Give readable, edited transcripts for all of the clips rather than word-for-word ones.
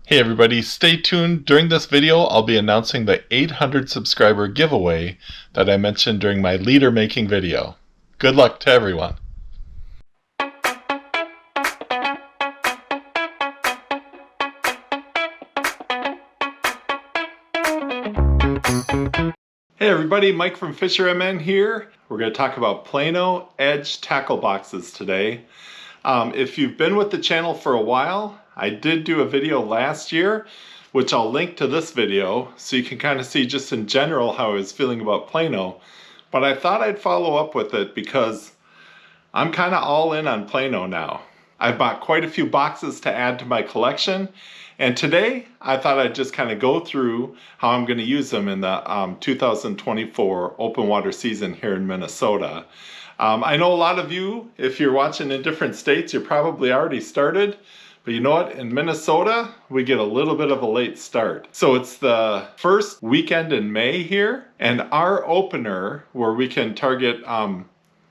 Hey everybody, stay tuned. During this video, I'll be announcing the 800 subscriber giveaway that I mentioned during my leader making video. Good luck to everyone. Hey everybody, Mike from FisherMN here. We're going to talk about Plano Edge tackle boxes today. If you've been with the channel for a while, I did do a video last year, which I'll link to this video so you can kind of see just in general how I was feeling about Plano. But I thought I'd follow up with it because I'm kind of all in on Plano now. I've bought quite a few boxes to add to my collection, and today I thought I'd just kind of go through how I'm going to use them in the 2024 open water season here in Minnesota. I know a lot of you, if you're watching in different states, you're probably already started. But you know what? In Minnesota, we get a little bit of a late start. So it's the first weekend in May here, and our opener, where we can target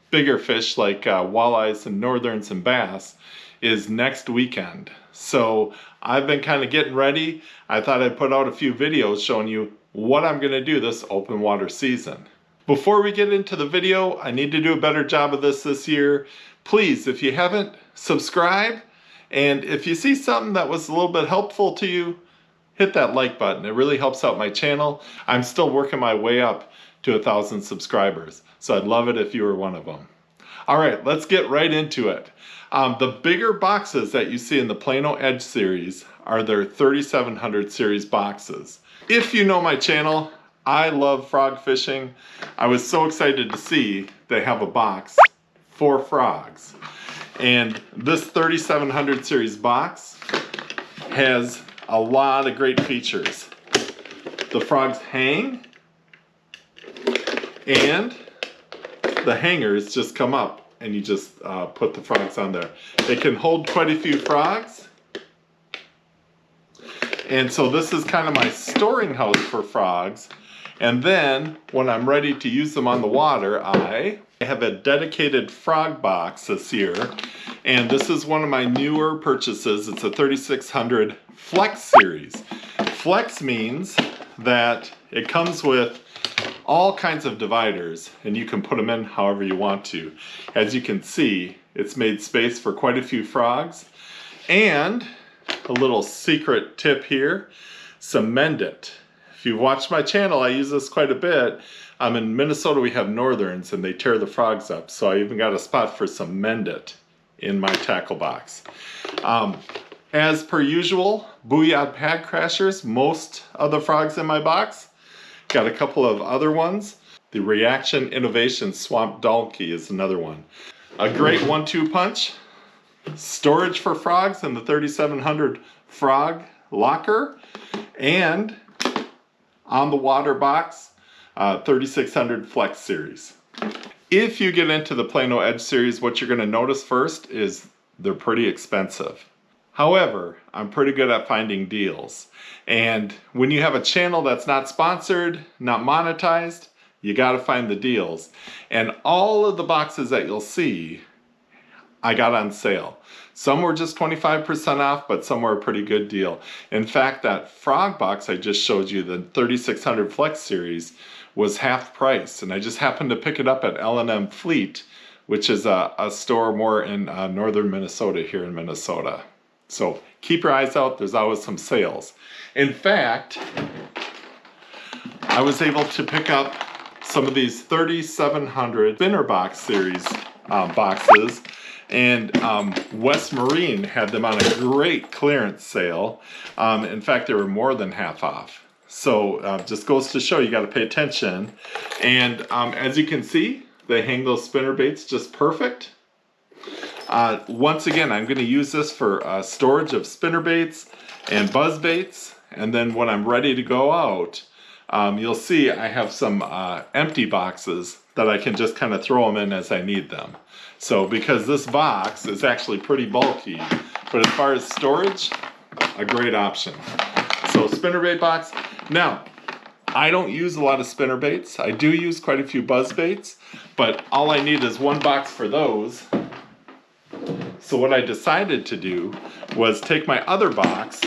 bigger fish like walleyes and northerns and bass, is next weekend. So I've been kind of getting ready. I thought I'd put out a few videos showing you what I'm going to do this open water season. Before we get into the video, I need to do a better job of this year. Please, if you haven't, subscribe. And if you see something that was a little bit helpful to you, hit that like button. It really helps out my channel. I'm still working my way up to 1,000 subscribers. So I'd love it if you were one of them. All right, let's get right into it. The bigger boxes that you see in the Plano Edge series are their 3700 series boxes. If you know my channel, I love frog fishing. I was so excited to see they have a box for frogs. And this 3700 series box has a lot of great features. The frogs hang, and the hangers just come up and you just put the frogs on there. They can hold quite a few frogs. And so this is kind of my storing house for frogs. And then when I'm ready to use them on the water, I have a dedicated frog box this year. And this is one of my newer purchases. It's a 3600 Flex series. Flex means that it comes with all kinds of dividers, and you can put them in however you want to. As you can see, it's made space for quite a few frogs. And a little secret tip here, cement it. If you've watched my channel, I use this quite a bit. In Minnesota, we have northerns and they tear the frogs up. So I even got a spot for cement it in my tackle box. As per usual, Booyah pad crashers, most of the frogs in my box. Got a couple of other ones. The Reaction Innovation Swamp Donkey is another one. A great 1-2 punch. Storage for frogs in the 3700 frog locker. And on the water box, 3600 Flex series. If you get into the Plano Edge series, what you're going to notice first is they're pretty expensive. However, I'm pretty good at finding deals. And when you have a channel that's not sponsored, not monetized, you got to find the deals. And all of the boxes that you'll see, I got on sale. Some were just 25% off, but some were a pretty good deal. In fact, that frog box I just showed you, the 3600 Flex series, was half price. And I just happened to pick it up at L&M Fleet, which is a store more in northern Minnesota here in Minnesota. So keep your eyes out, there's always some sales. In fact, I was able to pick up some of these 3700 spinner box series boxes. And West Marine had them on a great clearance sale. In fact, they were more than half off. So just goes to show you got to pay attention. And as you can see, they hang those spinner baits just perfect. Once again, I'm going to use this for storage of spinner baits and buzz baits. And then when I'm ready to go out, you'll see I have some empty boxes that I can just kind of throw them in as I need them. So because this box is actually pretty bulky, but as far as storage, a great option. So spinnerbait box. Now, I don't use a lot of spinner baits. I do use quite a few buzz baits, but all I need is one box for those. So what I decided to do was take my other box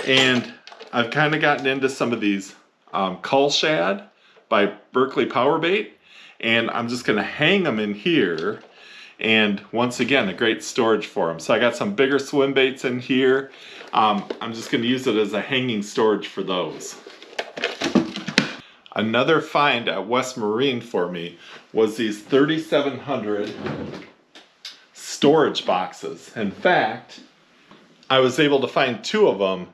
And I've kind of gotten into some of these cull shad by Berkeley Power Bait, and I'm just going to hang them in here. And once again, a great storage for them. So I got some bigger swim baits in here. I'm just going to use it as a hanging storage for those. Another find at West Marine for me was these 3700 storage boxes. In fact, I was able to find 2 of them,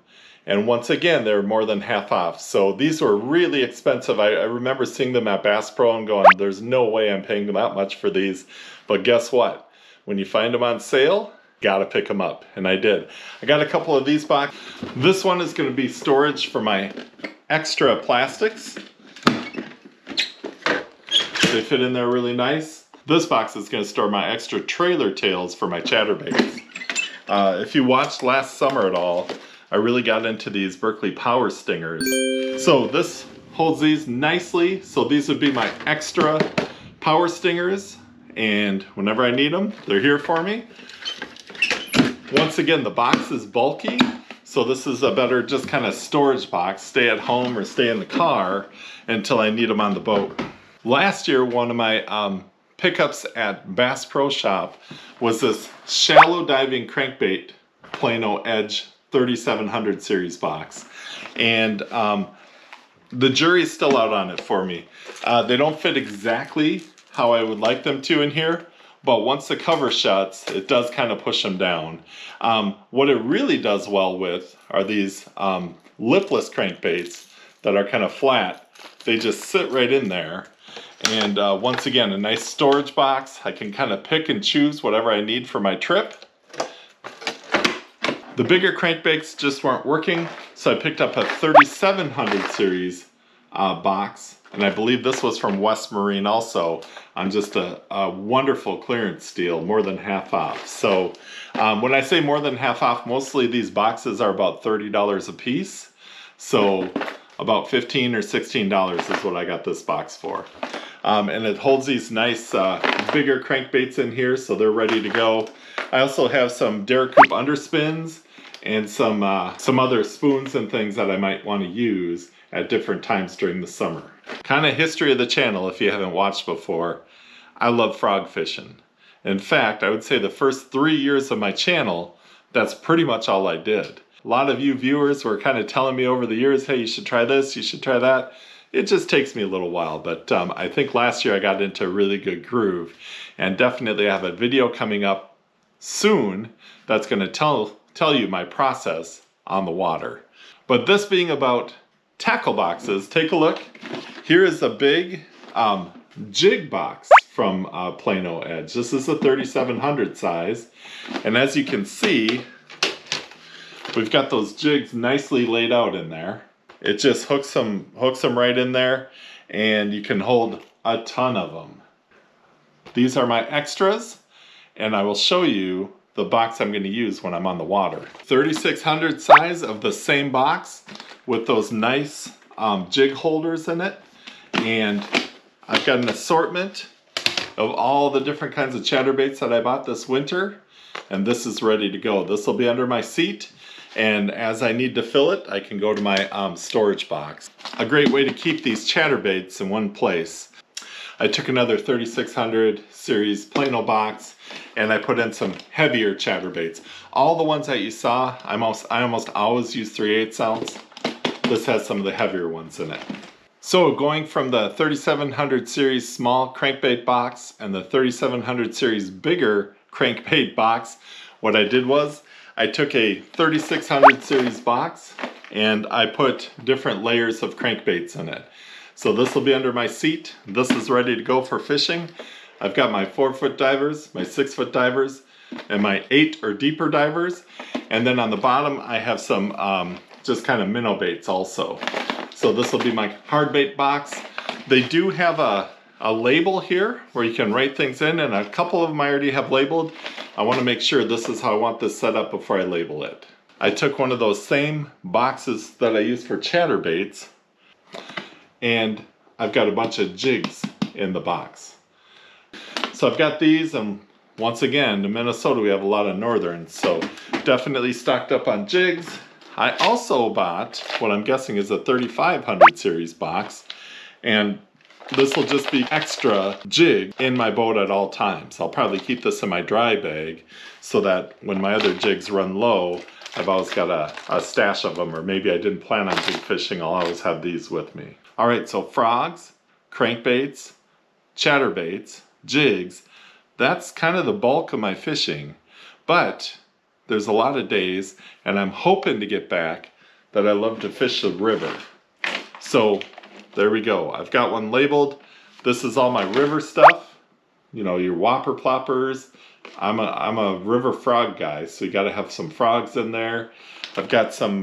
and once again, they're more than half off. So these were really expensive. I remember seeing them at Bass Pro and going, there's no way I'm paying that much for these. But guess what? When you find them on sale, gotta pick them up. And I did. I got a couple of these boxes. This one is gonna be storage for my extra plastics. They fit in there really nice. This box is gonna store my extra trailer tails for my chatterbaits. If you watched last summer at all, I really got into these Berkeley Power Stingers. So this holds these nicely. So these would be my extra Power Stingers. And whenever I need them, they're here for me. Once again, the box is bulky. So this is a better just kind of storage box. Stay at home or stay in the car until I need them on the boat. Last year, one of my pickups at Bass Pro Shop was this shallow diving crankbait Plano Edge 3700 series box. And the jury's still out on it for me. They don't fit exactly how I would like them to in here, but once the cover shuts, it does kind of push them down. What it really does well with are these lipless crankbaits that are kind of flat. They just sit right in there. And once again, a nice storage box. I can kind of pick and choose whatever I need for my trip. The bigger crankbaits just weren't working, so I picked up a 3700 series box. And I believe this was from West Marine also, on just a wonderful clearance deal, more than half off. So when I say more than half off, mostly these boxes are about $30 a piece. So about $15 or $16 is what I got this box for. And it holds these nice bigger crankbaits in here, so they're ready to go. I also have some Daracoup underspins and some other spoons and things that I might want to use at different times during the summer. Kind of history of the channel, if you haven't watched before, I love frog fishing. In fact, I would say the first 3 years of my channel, that's pretty much all I did. A lot of you viewers were kind of telling me over the years, hey, you should try this, you should try that. It just takes me a little while, but I think last year I got into a really good groove, and definitely I have a video coming up soon that's going to tell you my process on the water. But this being about tackle boxes, take a look. Here is a big jig box from Plano Edge. This is a 3700 size, and as you can see, we've got those jigs nicely laid out in there. It just hooks them right in there, and you can hold a ton of them. These are my extras, and I will show you the box I'm going to use when I'm on the water. 3600 size of the same box with those nice jig holders in it. And I've got an assortment of all the different kinds of chatterbaits that I bought this winter. And this is ready to go. This will be under my seat. And as I need to fill it, I can go to my storage box. A great way to keep these chatterbaits in one place. I took another 3600 series Plano box and I put in some heavier chatterbaits. All the ones that you saw, I almost always use 3/8 ounce. This has some of the heavier ones in it. So going from the 3700 series small crankbait box and the 3700 series bigger crankbait box, what I did was I took a 3600 series box and I put different layers of crankbaits in it. So this will be under my seat. This is ready to go for fishing. I've got my 4-foot divers, my 6-foot divers, and my 8 or deeper divers. And then on the bottom, I have some just kind of minnow baits also. So this will be my hard bait box. They do have a label here where you can write things in, and a couple of them I already have labeled. I want to make sure this is how I want this set up before I label it. I took one of those same boxes that I use for chatterbaits, and I've got a bunch of jigs in the box. So I've got these, and once again, in Minnesota we have a lot of northerns, so definitely stocked up on jigs. I also bought what I'm guessing is a 3500 series box, and this will just be extra jig in my boat at all times. I'll probably keep this in my dry bag so that when my other jigs run low, I've always got a stash of them, or maybe I didn't plan on jig fishing, I'll always have these with me. All right, so frogs, crankbaits, chatterbaits, jigs, that's kind of the bulk of my fishing. But there's a lot of days, and I'm hoping to get back, that I love to fish the river. So there we go. I've got one labeled. This is all my river stuff. You know, your whopper ploppers. I'm a river frog guy, so you got to have some frogs in there. I've got some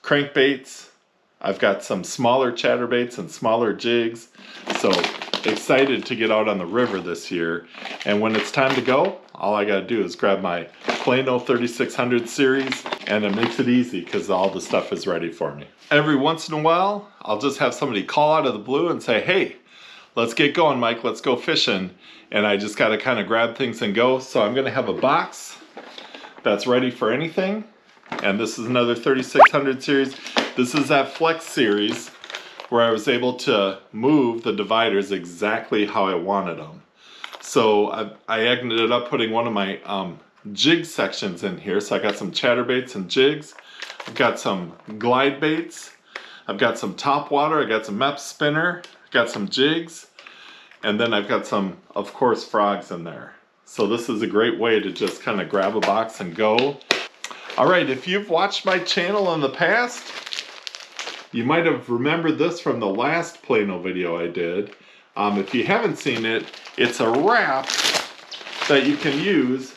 crankbaits. I've got some smaller chatterbaits and smaller jigs. So excited to get out on the river this year. And when it's time to go, all I got to do is grab my Plano 3600 series, and it makes it easy because all the stuff is ready for me. Every once in a while, I'll just have somebody call out of the blue and say, hey, let's get going, Mike, let's go fishing. And I just got to kind of grab things and go. So I'm going to have a box that's ready for anything. And this is another 3600 series. This is that Flex series where I was able to move the dividers exactly how I wanted them. So I ended up putting one of my jig sections in here. So I got some chatterbaits and jigs. I've got some glide baits. I've got some top water. I got some Mep spinner. Got some jigs. And then I've got some, of course, frogs in there. So this is a great way to just kind of grab a box and go. All right, if you've watched my channel in the past, you might have remembered this from the last Plano video I did. If you haven't seen it, it's a wrap that you can use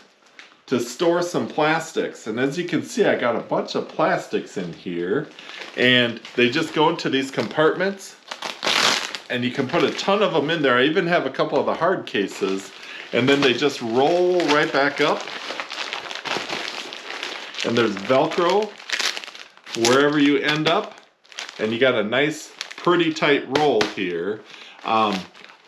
to store some plastics. And as you can see, I got a bunch of plastics in here, and they just go into these compartments, and you can put a ton of them in there. I even have a couple of the hard cases, and then they just roll right back up. And there's Velcro wherever you end up, and you got a nice, pretty tight roll here.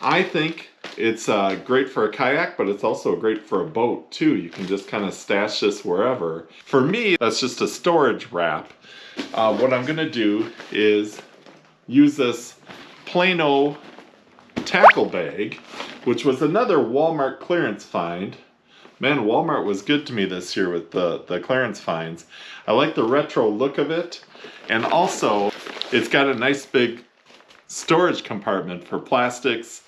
I think it's great for a kayak, but it's also great for a boat too. You can just kind of stash this wherever. For me, that's just a storage wrap. What I'm gonna do is use this Plano tackle bag, which was another Walmart clearance find. Man, Walmart was good to me this year with the clearance finds. I like the retro look of it, and also it's got a nice big storage compartment for plastics.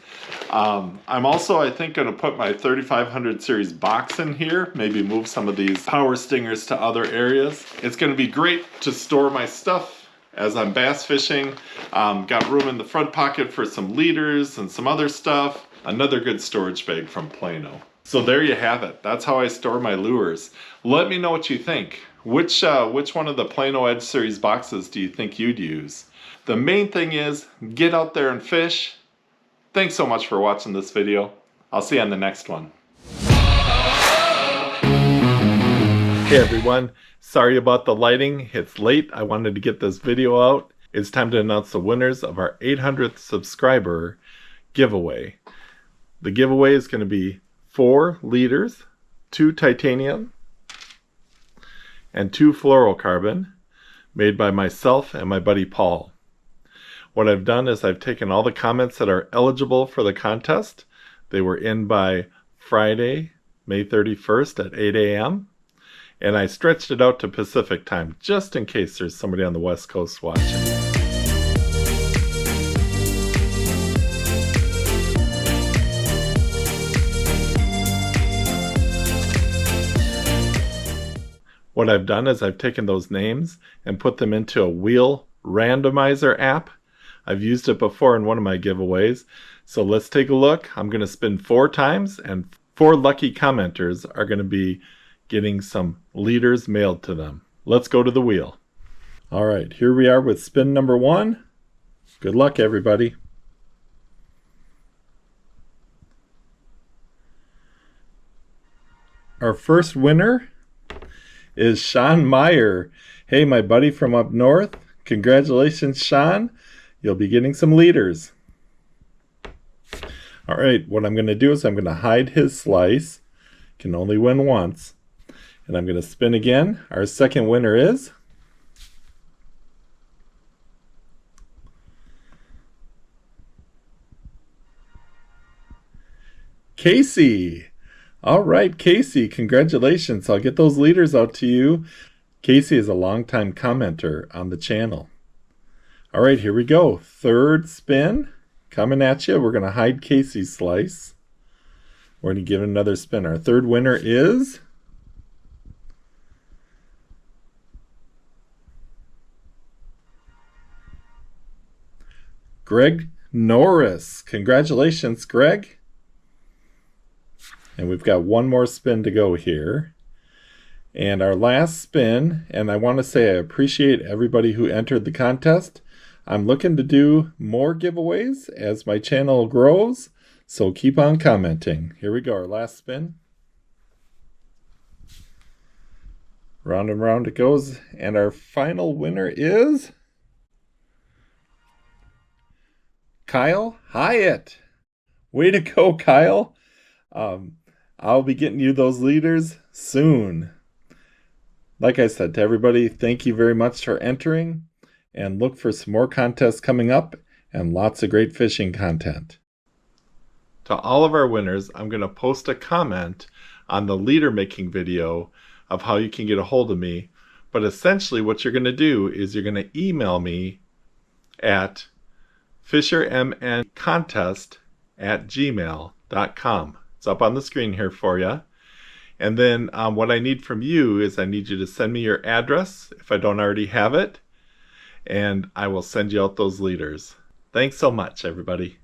I'm also, I think, going to put my 3500 series box in here, maybe move some of these power stingers to other areas. It's going to be great to store my stuff as I'm bass fishing. Got room in the front pocket for some leaders and some other stuff. Another good storage bag from Plano. So there you have it. That's how I store my lures. Let me know what you think. Which one of the Plano Edge Series boxes do you think you'd use? The main thing is, get out there and fish. Thanks so much for watching this video. I'll see you on the next one. Hey everyone, sorry about the lighting. It's late. I wanted to get this video out. It's time to announce the winners of our 800th subscriber giveaway. The giveaway is going to be 4 leaders, 2 titanium, and 2 fluorocarbon, made by myself and my buddy Paul. What I've done is I've taken all the comments that are eligible for the contest. They were in by Friday, May 31st at 8 a.m. And I stretched it out to Pacific time, just in case there's somebody on the West Coast watching. What I've done is I've taken those names and put them into a wheel randomizer app. I've used it before in one of my giveaways. So let's take a look. I'm going to spin 4 times, and 4 lucky commenters are going to be getting some leaders mailed to them. Let's go to the wheel. All right, here we are with spin number 1. Good luck, everybody. Our first winner is Sean Meyer. Hey, my buddy from up north. Congratulations, Sean. You'll be getting some leaders. All right, what I'm going to do is I'm going to hide his slice. Can only win once. And I'm going to spin again. Our second winner is Casey. All right, Casey, congratulations. I'll get those leaders out to you. Casey is a longtime commenter on the channel. All right, here we go. Third spin coming at you. We're going to hide Casey's slice. We're going to give it another spin. Our third winner is Greg Norris. Congratulations, Greg. And we've got one more spin to go here. And our last spin, and I want to say I appreciate everybody who entered the contest. I'm looking to do more giveaways as my channel grows, so keep on commenting. Here we go, our last spin. Round and round it goes, and our final winner is Kyle Hyatt. Way to go, Kyle. I'll be getting you those leaders soon. Like I said to everybody, thank you very much for entering, and look for some more contests coming up and lots of great fishing content. To all of our winners, I'm going to post a comment on the leader making video of how you can get a hold of me. But essentially what you're going to do is you're going to email me at fishermncontest@gmail.com. It's up on the screen here for you. And then what I need from you is I need you to send me your address if I don't already have it, and I will send you out those leaders. Thanks so much, everybody.